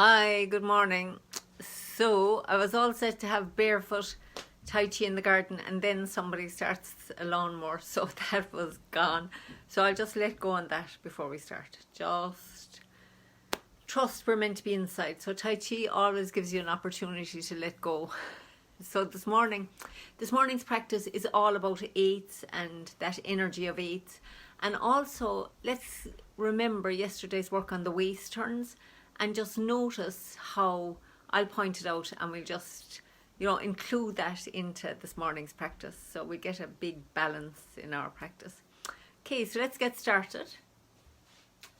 Hi, good morning. So I was all set to have barefoot Tai Chi in the garden, and then somebody starts a lawnmower, so that was gone. So I'll just let go on that before we start. Just trust we're meant to be inside. So Tai Chi always gives you an opportunity to let go. So this morning's practice is all about eights and that energy of eights. And also, let's remember yesterday's work on the waist turns and just notice how I'll point it out, and we'll just, include that into this morning's practice. So we get a big balance in our practice. Okay, so let's get started.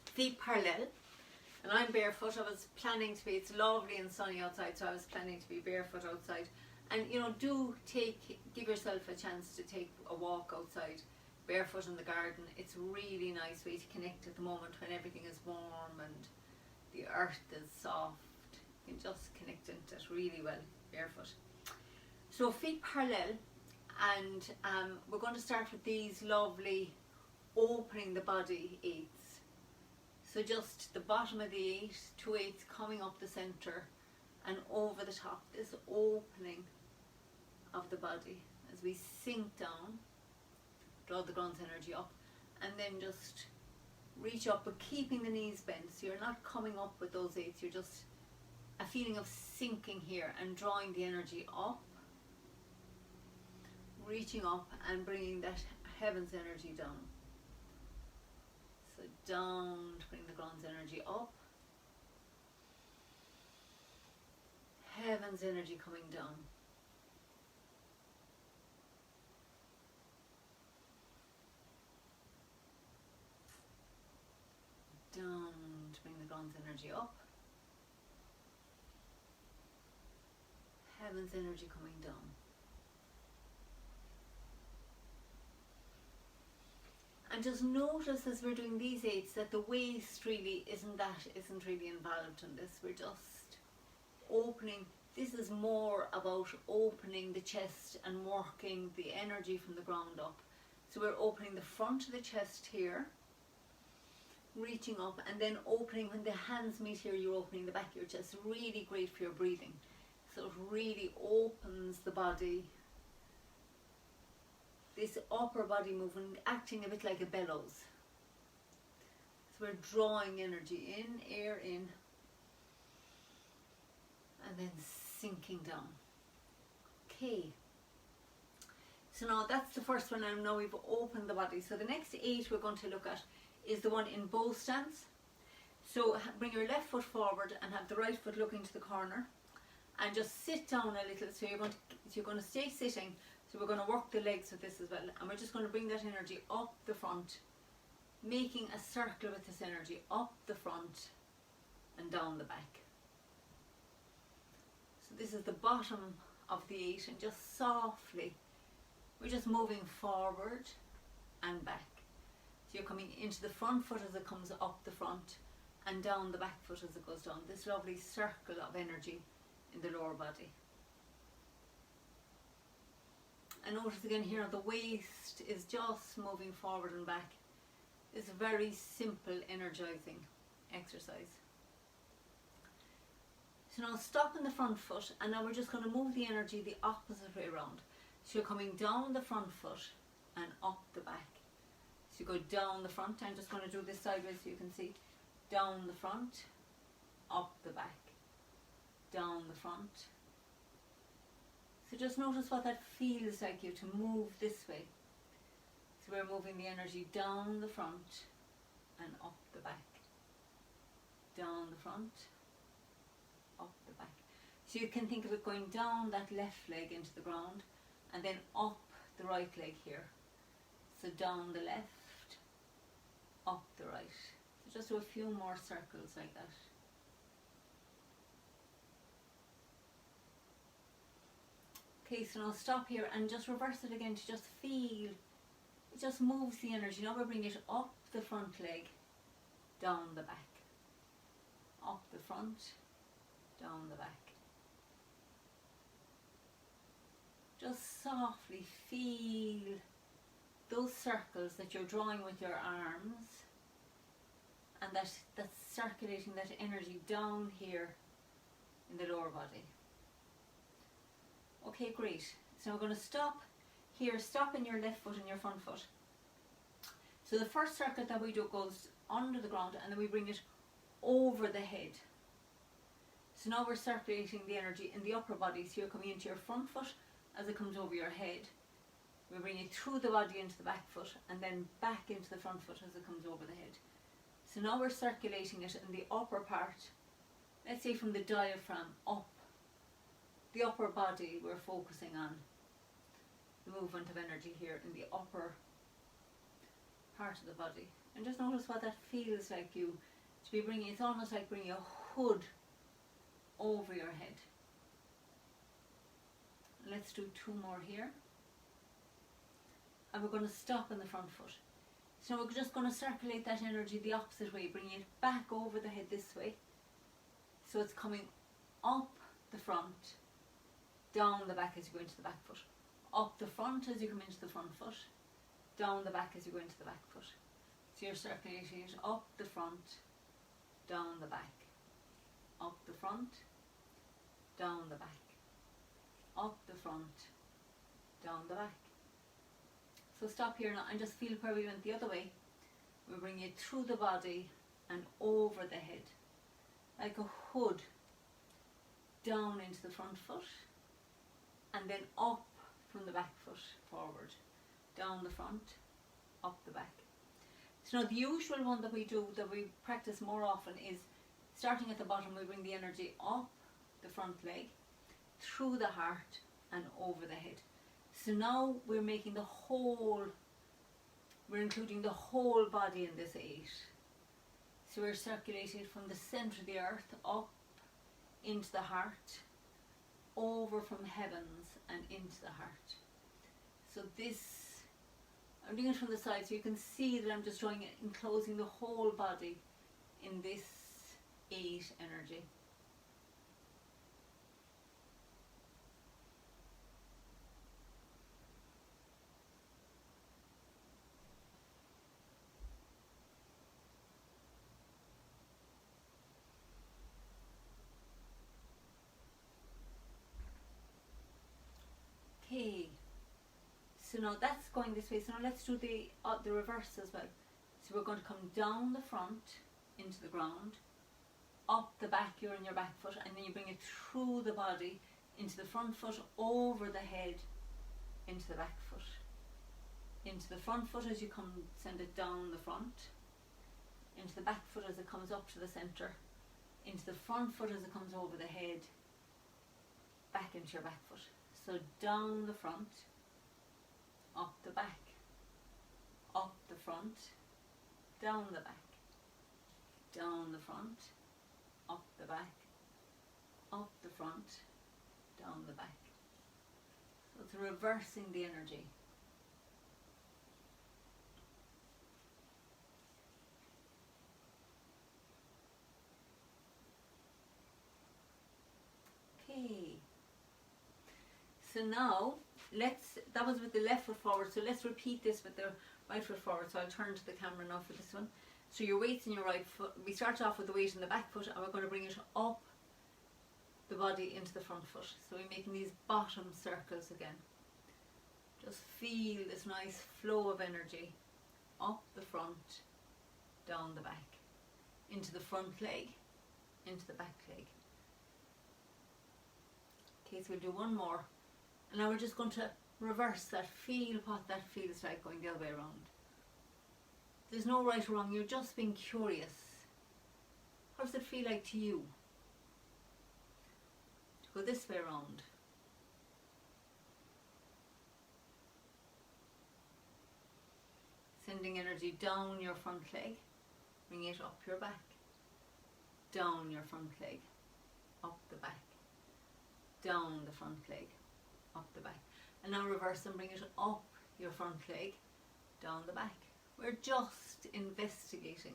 Feet parallel. And I'm barefoot. I was planning to be, it's lovely and sunny outside, so I was planning to be barefoot outside. And give yourself a chance to take a walk outside, barefoot in the garden. It's a really nice way to connect at the moment when everything is warm and the earth is soft. You can just connect into it really well, barefoot. So feet parallel, and we're going to start with these lovely opening the body eights. So just the bottom of the eight, 2 eights coming up the center and over the top, this opening of the body as we sink down, draw the ground's energy up, and then just reach up, but keeping the knees bent, so you're not coming up with those eights, you're just a feeling of sinking here and drawing the energy up, reaching up and bringing that heaven's energy down. So down to bring the ground's energy up, heaven's energy coming down. Down to bring the ground's energy up, heaven's energy coming down. And just notice as we're doing these eights that the waist really isn't really involved in this. We're just opening. This is more about opening the chest and working the energy from the ground up. So we're opening the front of the chest here, reaching up, and then opening. When the hands meet here, you're opening the back of your chest. Really great for your breathing. So it really opens the body. This upper body movement, acting a bit like a bellows. So we're drawing energy in, air in, and then sinking down. Okay. So now that's the first one, and now we've opened the body. So the next eight we're going to look at is the one in bow stance. So bring your left foot forward and have the right foot looking to the corner, and just sit down a little. So you're going to stay sitting. So we're going to work the legs with this as well, and we're just going to bring that energy up the front, making a circle with this energy up the front and down the back. So this is the bottom of the eight, and just softly we're just moving forward and back. So you're coming into the front foot as it comes up the front, and down the back foot as it goes down. This lovely circle of energy in the lower body. And notice again here, the waist is just moving forward and back. It's a very simple energizing exercise. So now stop in the front foot, and now we're just going to move the energy the opposite way around. So you're coming down the front foot and up the back. So you go down the front. I'm just going to do this sideways so you can see. Down the front, up the back, down the front. So just notice what that feels like you to move this way. So we're moving the energy down the front and up the back. Down the front, up the back. So you can think of it going down that left leg into the ground, and then up the right leg here. So down the left, up the right. So just do a few more circles like that. Okay, so now stop here and just reverse it again to just feel. It just moves the energy. Now we're bringing it up the front leg, down the back. Up the front, down the back. Just softly feel those circles that you're drawing with your arms, and that's circulating that energy down here in the lower body. Okay, great. So we're going to stop here, stop in your left foot and your front foot. So the first circuit that we do goes under the ground and then we bring it over the head. So now we're circulating the energy in the upper body. So you're coming into your front foot as it comes over your head. We bring it through the body into the back foot and then back into the front foot as it comes over the head. So now we're circulating it in the upper part, let's say from the diaphragm up. The upper body, we're focusing on the movement of energy here in the upper part of the body. And just notice what that feels like you to be bringing. It's almost like bringing a hood over your head. Let's do 2 more here. And we're going to stop in the front foot. So we're just going to circulate that energy the opposite way, bringing it back over the head this way. So it's coming up the front, down the back as you go into the back foot. Up the front as you come into the front foot, down the back as you go into the back foot. So you're circulating it up the front, down the back. Up the front, down the back. Up the front, down the back. So stop here now and just feel where we went the other way. We bring it through the body and over the head, like a hood, down into the front foot and then up from the back foot forward, down the front, up the back. So now the usual one that we do, that we practice more often, is starting at the bottom. We bring the energy up the front leg, through the heart and over the head. So now we're making the whole, we're including the whole body in this 8. So we're circulating from the centre of the earth up into the heart, over from heavens and into the heart. So this, I'm doing it from the side so you can see that I'm just drawing it, enclosing the whole body in this 8 energy. Okay, so now that's going this way. So now let's do the reverse as well. So we're going to come down the front into the ground, up the back, you're in your back foot, and then you bring it through the body into the front foot, over the head, into the back foot, into the front foot as you come, send it down the front, into the back foot as it comes up to the centre, into the front foot as it comes over the head, back into your back foot. So down the front, up the back, up the front, down the back, down the front, up the back, up the front, down the back. So it's reversing the energy. Okay. So now, that was with the left foot forward, so let's repeat this with the right foot forward. So I'll turn to the camera now for this one. So your weight's in your right foot. We start off with the weight in the back foot and we're going to bring it up the body into the front foot. So we're making these bottom circles again. Just feel this nice flow of energy up the front, down the back, into the front leg, into the back leg. Okay, so we'll do one more. And now we're just going to reverse that, feel what that feels like going the other way around. There's no right or wrong, you're just being curious. How does it feel like to you? To go this way around. Sending energy down your front leg, bring it up your back. Down your front leg, up the back. Down the front leg, up the back. And now reverse and bring it up your front leg, down the back. We're just investigating.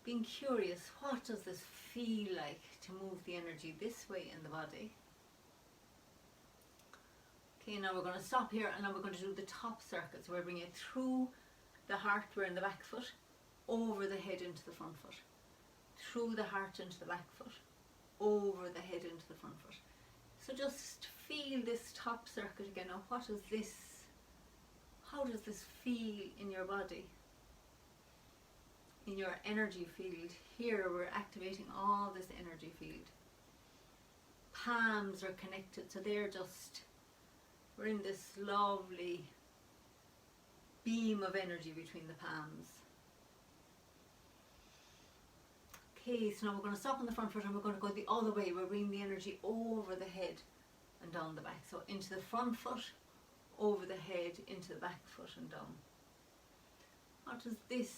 Being curious, what does this feel like to move the energy this way in the body? Okay, now we're going to stop here and now we're going to do the top circle. So we're bringing it through the heart, we're in the back foot, over the head into the front foot. through the heart into the back foot, over the head into the front foot. So just feel this top circuit again. Now what is this? How does this feel in your body? In your energy field. Here we're activating all this energy field. Palms are connected, so we're in this lovely beam of energy between the palms. Okay, so now we're going to stop on the front foot and we're going to go the other way. We're bringing the energy over the head and down the back. So into the front foot, over the head, into the back foot and down. What does this?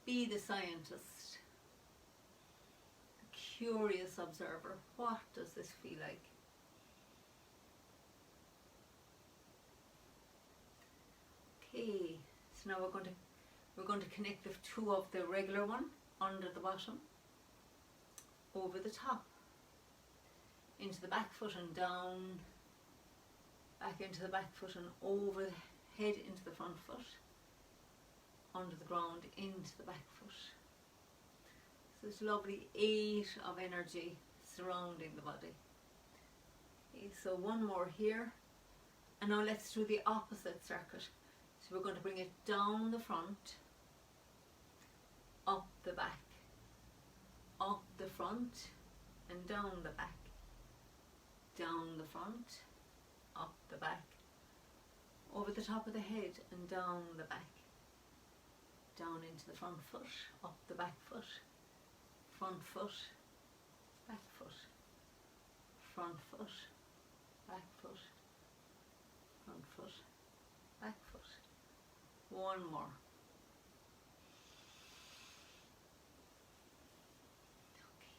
Be the scientist, the curious observer. What does this feel like? Okay, so now we're going to connect the two of the regular one under the bottom, over the top, into the back foot and down, back into the back foot and over the head into the front foot, under the ground into the back foot. So this lovely 8 of energy surrounding the body. Okay, so one more here, and now let's do the opposite circuit. So we're going to bring it down the front, up the back, up the front and down the back, down the front, up the back, over the top of the head and down the back, down into the front foot, up the back foot, front foot, back foot, front foot, back foot, front foot, back foot. One more. Okay.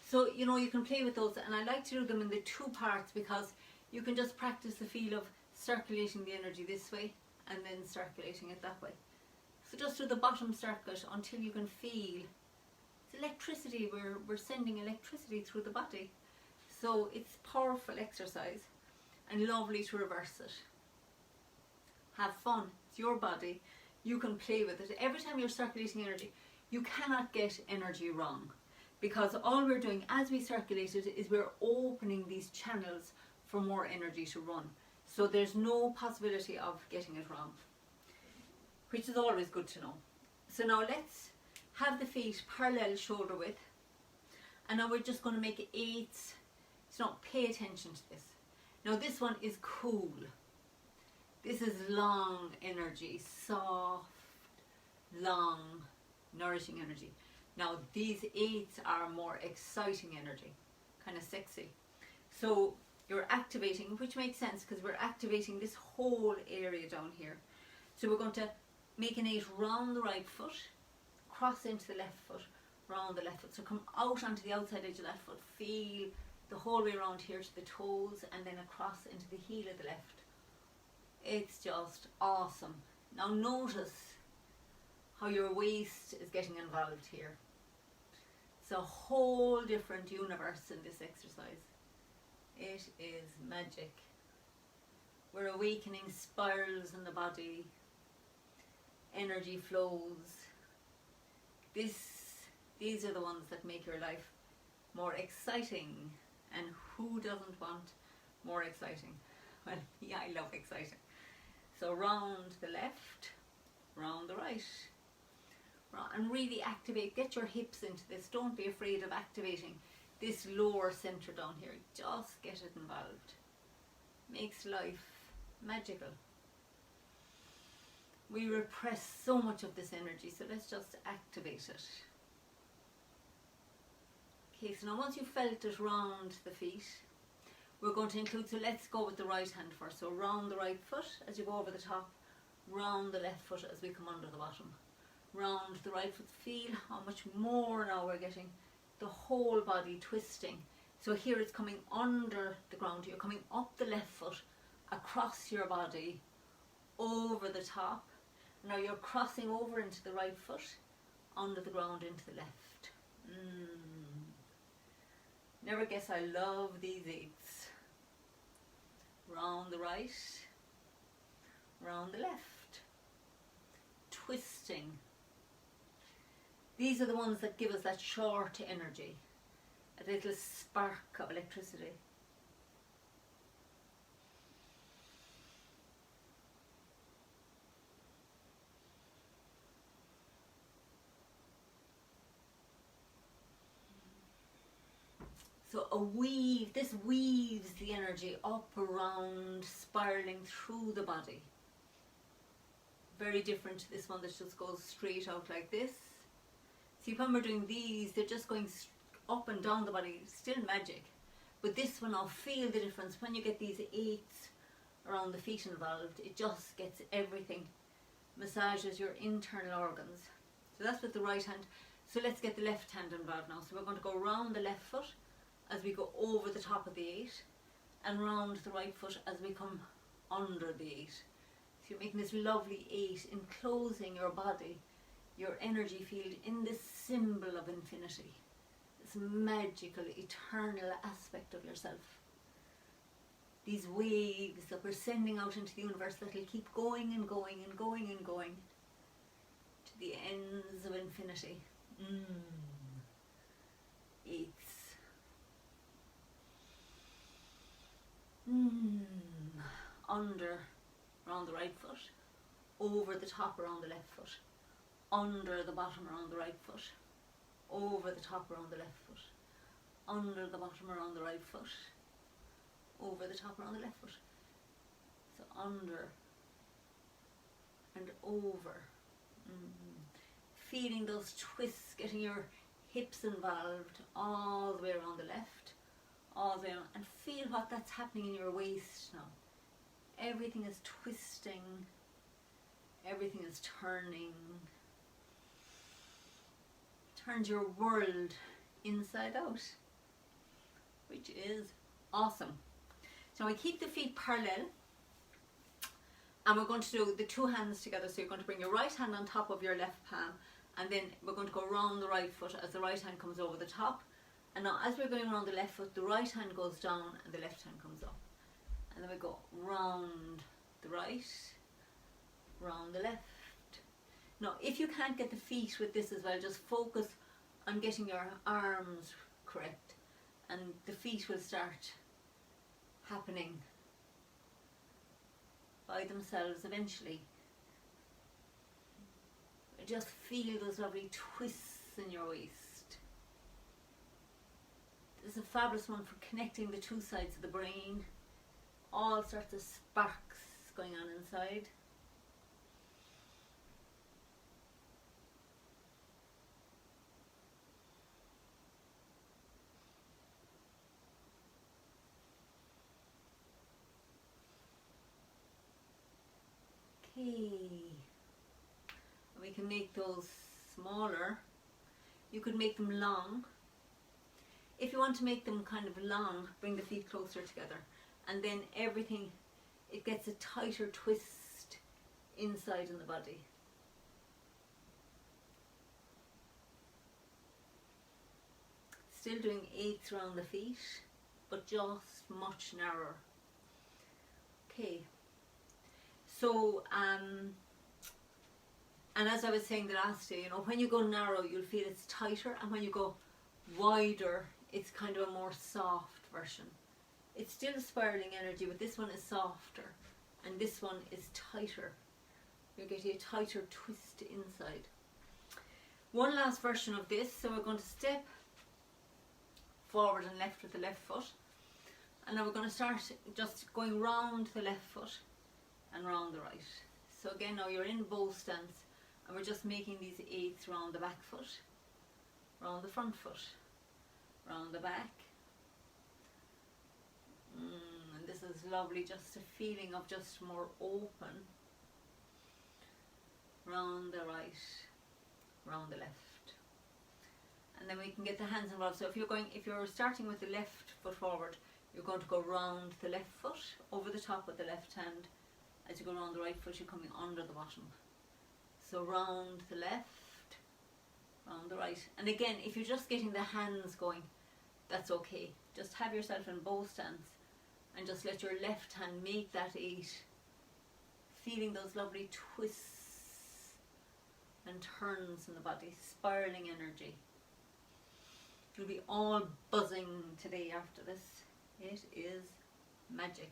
So, you know, you can play with those, and I like to do them in the 2 parts because you can just practice the feel of circulating the energy this way and then circulating it that way. So just do the bottom circuit until you can feel it's electricity. We're sending electricity through the body. So it's powerful exercise and lovely to reverse it. Have fun. It's your body. You can play with it. Every time you're circulating energy, you cannot get energy wrong, because all we're doing as we circulate it is we're opening these channels for more energy to run. So there's no possibility of getting it wrong, which is always good to know. So now let's have the feet parallel shoulder width, and now we're just going to make it 8s. So now pay attention to this. Now this one is cool. This is long energy, soft, long, nourishing energy. Now these 8s are more exciting energy, kind of sexy. So you're activating, which makes sense because we're activating this whole area down here. So we're going to make an 8 round the right foot, cross into the left foot, round the left foot. So come out onto the outside edge of that foot, feel the whole way around here to the toes, and then across into the heel of the left. It's just awesome. Now notice how your waist is getting involved here. It's a whole different universe in this exercise. It is magic. We're awakening spirals in the body. Energy flows. These are the ones that make your life more exciting. And who doesn't want more exciting? Well, yeah, I love exciting. So round the left, round the right. And really activate, get your hips into this. Don't be afraid of activating this lower center down here. Just get it involved. Makes life magical. We repress so much of this energy, so let's just activate it. Okay, so now once you've felt it round the feet, we're going to include, so let's go with the right hand first. So round the right foot as you go over the top, round the left foot as we come under the bottom. Round the right foot, feel how much more now we're getting the whole body twisting. So here it's coming under the ground, you're coming up the left foot, across your body, over the top. Now you're crossing over into the right foot, under the ground into the left. Never guess I love these 8s. Round the right, round the left, twisting. These are the ones that give us that short energy, a little spark of electricity. So a weave, this weaves the energy up, around, spiraling through the body. Very different to this one that just goes straight out like this. See, when we're doing these, they're just going up and down the body, still magic. But this one, I'll feel the difference. When you get these 8s around the feet involved, it just gets everything. Massages your internal organs. So that's with the right hand. So let's get the left hand involved now. So we're going to go round the left foot as we go over the top of the 8, and round the right foot as we come under the 8. So you're making this lovely 8, enclosing your body, your energy field, in this symbol of infinity, this magical, eternal aspect of yourself. These waves that we're sending out into the universe that will keep going and going and going and going to the ends of infinity. 8s. Under, around the right foot, over the top around the left foot, under the bottom around the right foot, over the top around the left foot, under the bottom around the right foot, over the top around the left foot. So under and over. Feeling those twists, getting your hips involved all the way around the left, all the way around, and feel what that's happening in your waist now. Everything is twisting, everything is turning. Turns your world inside out, which is awesome. So we keep the feet parallel, and we're going to do the 2 hands together. So you're going to bring your right hand on top of your left palm, and then we're going to go around the right foot as the right hand comes over the top. And now as we're going around the left foot, the right hand goes down and the left hand comes up. And then we go round the right, round the left. Now if you can't get the feet with this as well, just focus on getting your arms correct, and the feet will start happening by themselves eventually. Just feel those lovely twists in your waist. This is a fabulous one for connecting the 2 sides of the brain. All sorts of sparks going on inside. Okay. We can make those smaller. You could make them long. If you want to make them kind of long, bring the feet closer together, and then everything, it gets a tighter twist inside in the body. Still doing 8s around the feet, but just much narrower. Okay. So, and as I was saying the last day, you know, when you go narrow, you'll feel it's tighter, and when you go wider, it's kind of a more soft version. It's still spiraling energy, but this one is softer, and this one is tighter. You're getting a tighter twist inside. One last version of this, so we're going to step forward and left with the left foot, and now we're going to start just going round the left foot and round the right. So again, now you're in bow stance, and we're just making these 8s round the back foot, round the front foot, round the back. And this is lovely, just a feeling of just more open. Round the right, round the left. And then we can get the hands involved. So if you're starting with the left foot forward, you're going to go round the left foot, over the top with the left hand. As you go around the right foot, you're coming under the bottom. So round the left, round the right. And again, if you're just getting the hands going, that's okay. Just have yourself in bow stance and just let your left hand make that 8. Feeling those lovely twists and turns in the body, spiraling energy. You'll be all buzzing today after this. It is magic.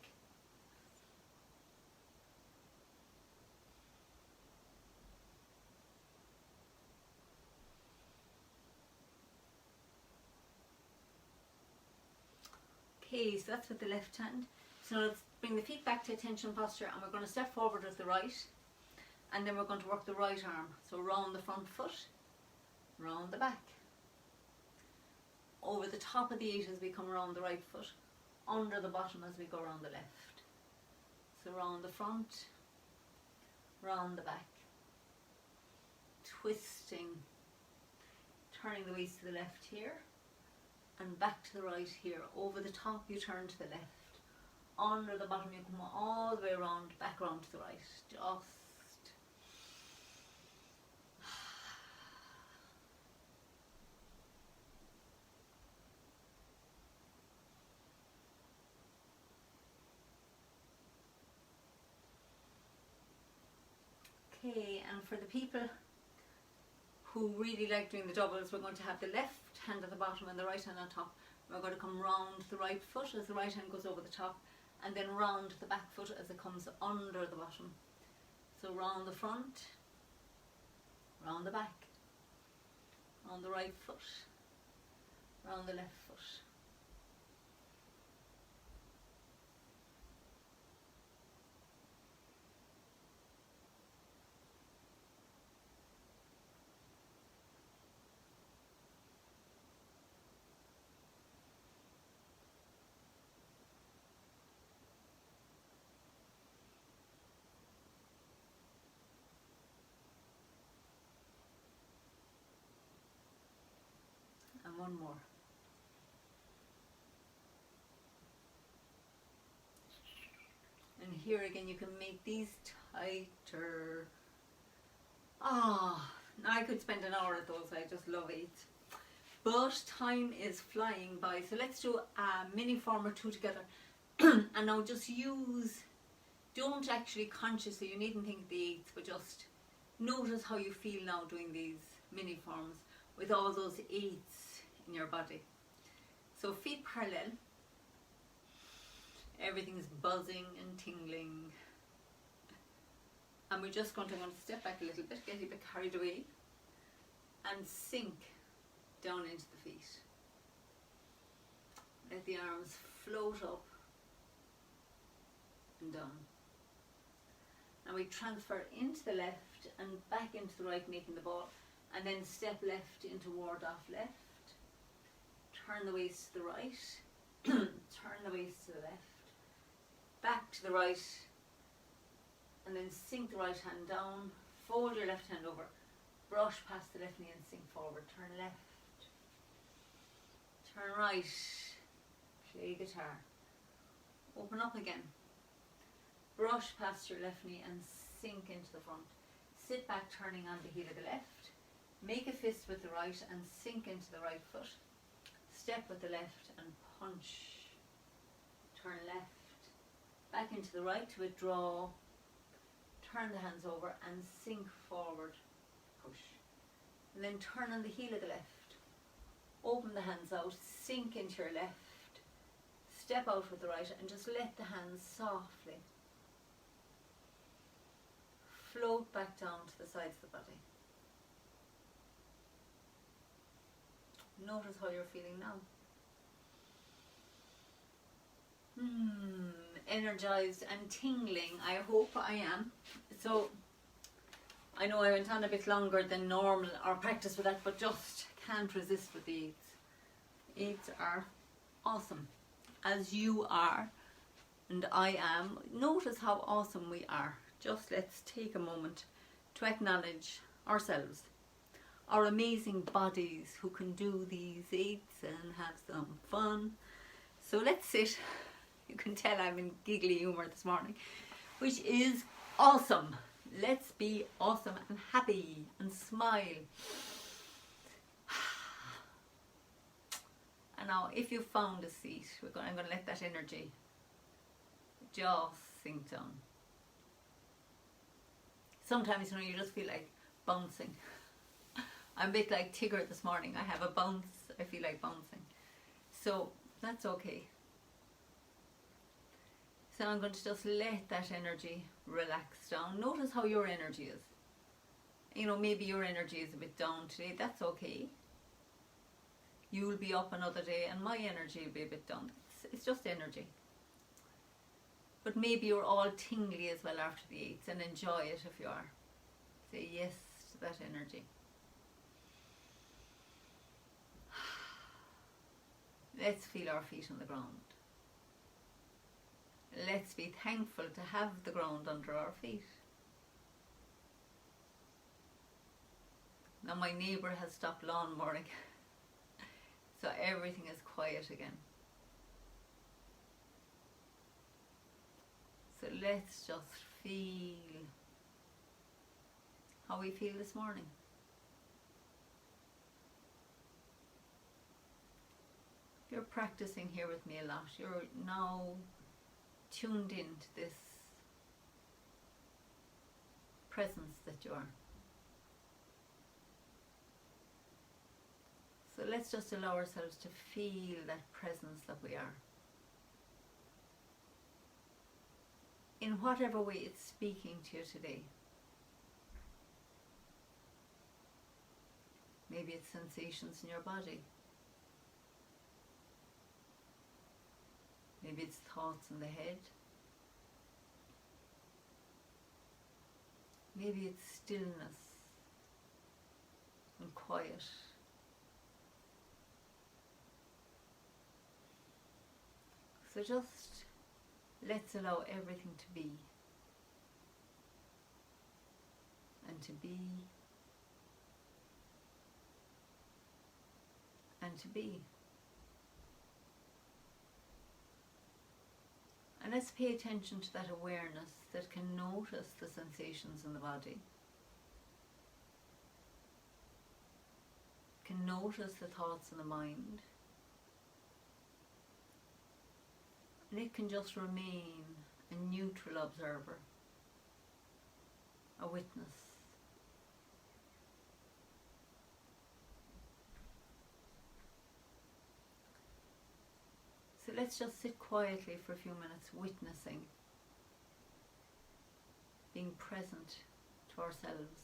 Okay, so that's with the left hand. So now let's bring the feet back to attention posture, and we're going to step forward with the right, and then we're going to work the right arm. So round the front foot, round the back, over the top of the 8 as we come around the right foot, under the bottom as we go around the left. So round the front, round the back, twisting, turning the waist to the left here, and back to the right here. Over the top you turn to the left, under the bottom you come all the way around, back around to the right. Just okay, and for the people who really like doing the doubles, we're going to have the left hand at the bottom and the right hand on top. We're going to come round the right foot as the right hand goes over the top, and then round the back foot as it comes under the bottom. So round the front, round the back, round the right foot, round the left foot. And one more. And here again you can make these tighter. I could spend an hour at those. I just love it. But time is flying by, so let's do a mini form or two together. And now just don't actually consciously, you needn't think the 8s, but just notice how you feel now doing these mini forms with all those 8s in your body. So feet parallel, everything's buzzing and tingling, and we're just going to step back a little bit, get a bit carried away, and sink down into the feet. Let the arms float up and down. And we transfer into the left and back into the right, making the ball, and then step left into ward off left. Turn the waist to the right, turn the waist to the left, back to the right, and then sink the right hand down, fold your left hand over, brush past the left knee and sink forward. Turn left, turn right, play guitar, open up again, brush past your left knee and sink into the front. Sit back turning on the heel of the left, make a fist with the right and sink into the right foot. Step with the left and punch. Turn left, back into the right to withdraw. Turn the hands over and sink forward. Push. And then turn on the heel of the left. Open the hands out, sink into your left. Step out with the right and just let the hands softly float back down to the sides of the body. Notice how you're feeling now. Energized and tingling. I hope I am. So I know I went on a bit longer than normal or practice with that, but just can't resist with the 8s. 8s are awesome, as you are and I am. Notice how awesome we are. Just let's take a moment to acknowledge ourselves, our amazing bodies who can do these 8s and have some fun. So let's sit. You can tell I'm in giggly humour this morning, which is awesome. Let's be awesome and happy and smile. And now if you found a seat, I'm going to let that energy just sink down. Sometimes you just feel like bouncing. I'm a bit like Tigger this morning. I have a bounce. I feel like bouncing. So that's okay. So I'm going to just let that energy relax down. Notice how your energy is. You know, maybe your energy is a bit down today. That's okay. You'll be up another day and my energy will be a bit down. It's just energy. But maybe you're all tingly as well after the 8s, and enjoy it if you are. Say yes to that energy. Let's feel our feet on the ground. Let's be thankful to have the ground under our feet. Now my neighbour has stopped lawn mowing, so everything is quiet again. So let's just feel how we feel this morning. You're practicing here with me a lot. You're now tuned into this presence that you are. So let's just allow ourselves to feel that presence that we are. In whatever way it's speaking to you today. Maybe it's sensations in your body. Maybe it's thoughts in the head. Maybe it's stillness and quiet. So just let's allow everything to be. And to be. And to be. And let's pay attention to that awareness that can notice the sensations in the body. Can notice the thoughts in the mind. And it can just remain a neutral observer, a witness. So let's just sit quietly for a few minutes, witnessing, being present to ourselves.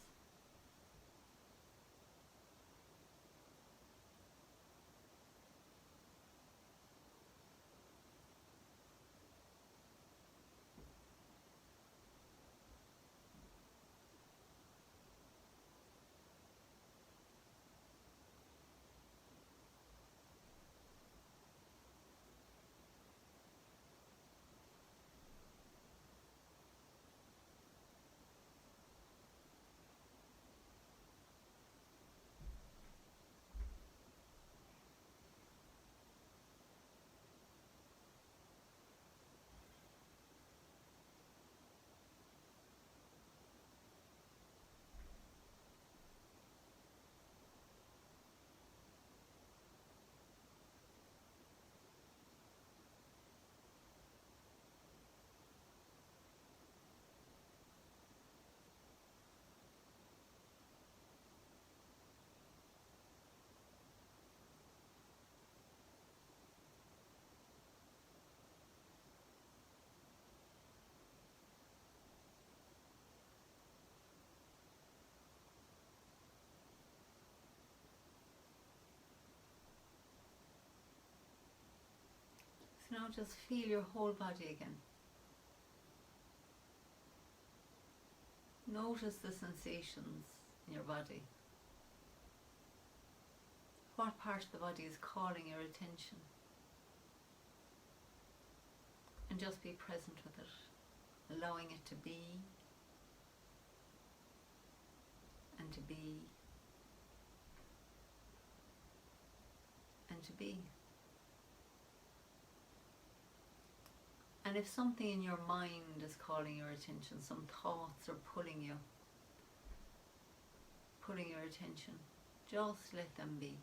So now just feel your whole body again. Notice the sensations in your body. What part of the body is calling your attention? And just be present with it, allowing it to be, and to be, and to be. And if something in your mind is calling your attention, some thoughts are pulling your attention, just let them be.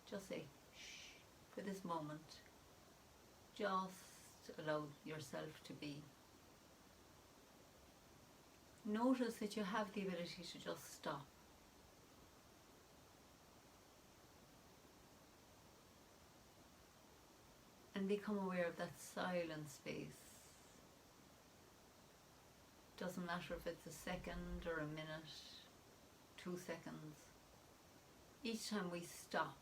Just say, shh, for this moment. Just allow yourself to be. notice that you have the ability to just stop. And become aware of that silent space. Doesn't matter if it's a second or a minute, 2 seconds. Each time we stop,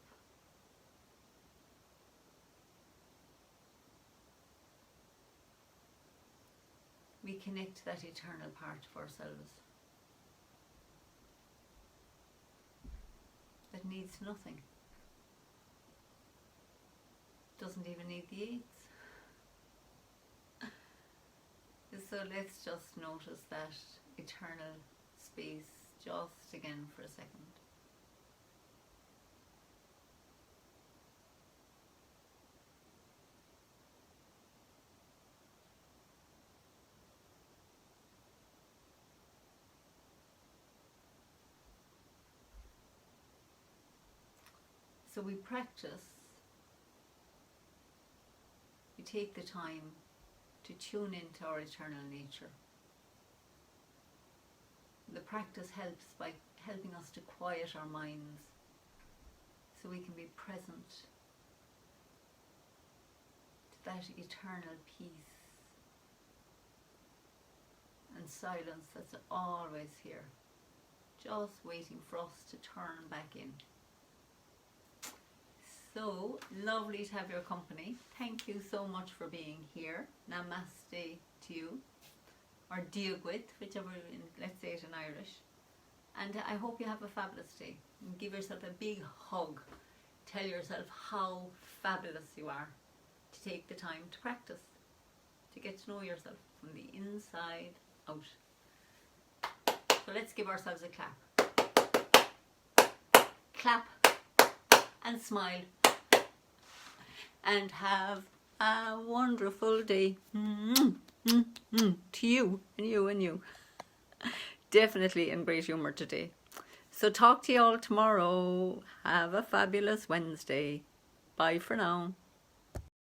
we connect to that eternal part of ourselves that needs nothing. Doesn't even need the aids. So let's just notice that eternal space just again for a second. So we practice, we take the time to tune into our eternal nature. The practice helps by helping us to quiet our minds so we can be present to that eternal peace and silence that's always here, just waiting for us to turn back in. So lovely to have your company. Thank you so much for being here. Namaste to you, or Diogwith, whichever, let's say it in Irish. And I hope you have a fabulous day. And give yourself a big hug. Tell yourself how fabulous you are to take the time to practice, to get to know yourself from the inside out. So let's give ourselves a clap. Clap and smile. And have a wonderful day. To you and you and you. Definitely in great humour today. So talk to you all tomorrow. Have a fabulous Wednesday. Bye for now.